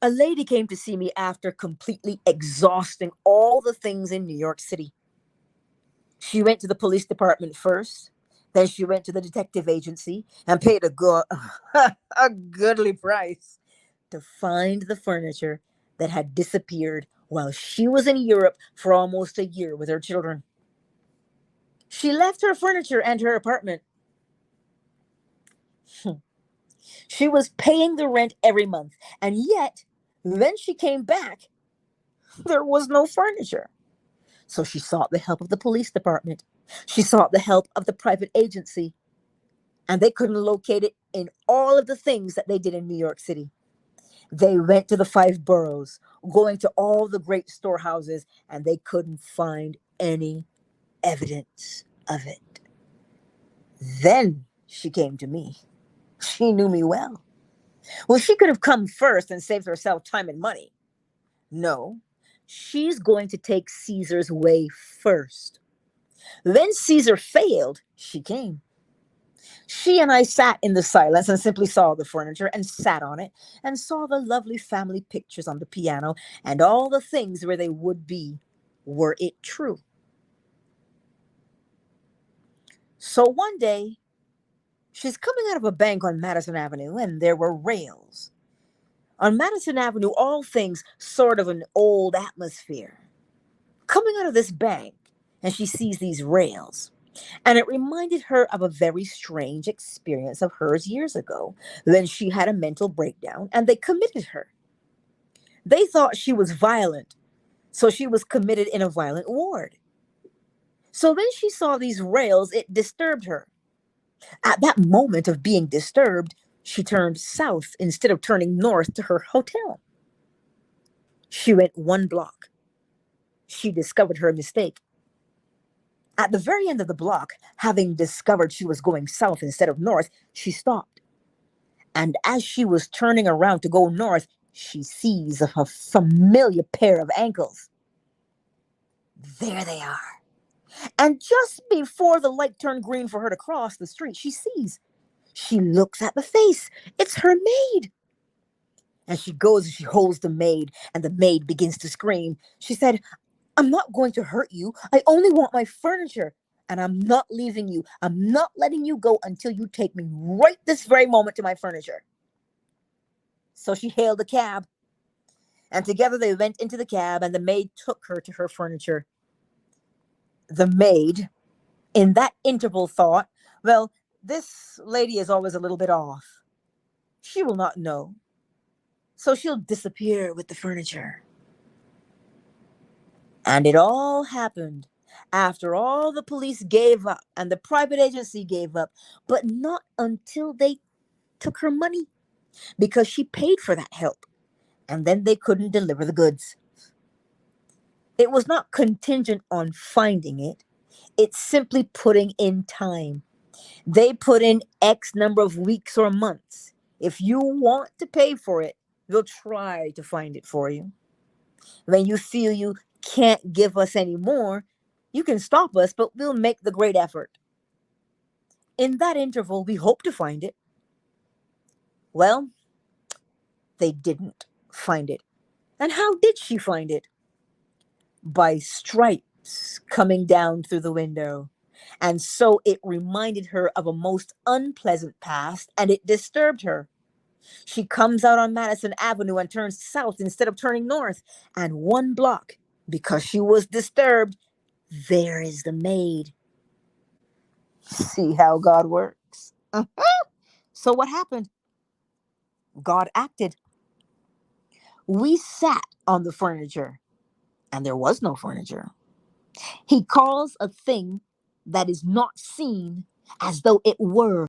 A lady came to see me after completely exhausting all the things in New York City. She went to the police department first, then she went to the detective agency and paid a goodly price to find the furniture that had disappeared while she was in Europe for almost a year with her children. She left her furniture and her apartment. She was paying the rent every month, and yet, when she came back, there was no furniture. So she sought the help of the police department. She sought the help of the private agency, and they couldn't locate it in all of the things that they did in New York City. They went to the five boroughs, going to all the great storehouses, and they couldn't find any evidence of it. Then she came to me. She knew me well. Well, she could have come first and saved herself time and money. No, she's going to take Caesar's way first. When Caesar failed, she came. She and I sat in the silence and simply saw the furniture and sat on it and saw the lovely family pictures on the piano and all the things where they would be, were it true. So one day, she's coming out of a bank on Madison Avenue and there were rails. On Madison Avenue, all things sort of an old atmosphere. Coming out of this bank, and she sees these rails. And it reminded her of a very strange experience of hers years ago. Then she had a mental breakdown and they committed her. They thought she was violent, so she was committed in a violent ward. So when she saw these rails, it disturbed her. At that moment of being disturbed, she turned south instead of turning north to her hotel. She went one block. She discovered her mistake. At the very end of the block, having discovered she was going south instead of north, she stopped. And as she was turning around to go north, she sees a familiar pair of ankles. There they are. And just before the light turned green for her to cross the street, she sees. She looks at the face. It's her maid. And she goes and she holds the maid, and the maid begins to scream. She said, I'm not going to hurt you. I only want my furniture. And I'm not leaving you. I'm not letting you go until you take me right this very moment to my furniture. So she hailed a cab. And together they went into the cab, and the maid took her to her furniture. The maid, in that interval, thought, well, this lady is always a little bit off. She will not know. So she'll disappear with the furniture. And it all happened after all the police gave up and the private agency gave up, but not until they took her money because she paid for that help. And then they couldn't deliver the goods. It was not contingent on finding it. It's simply putting in time. They put in X number of weeks or months. If you want to pay for it, they'll try to find it for you. When you feel you can't give us any more, you can stop us, but we'll make the great effort. In that interval, we hope to find it. Well, they didn't find it. And how did she find it? By stripes coming down through the window. And so it reminded her of a most unpleasant past, and it disturbed her. She comes out on Madison Avenue and turns south instead of turning north. And one block, because she was disturbed, there is the maid. See how God works. So what happened? God acted. We sat on the furniture, and there was no furniture. He calls a thing that is not seen as though it were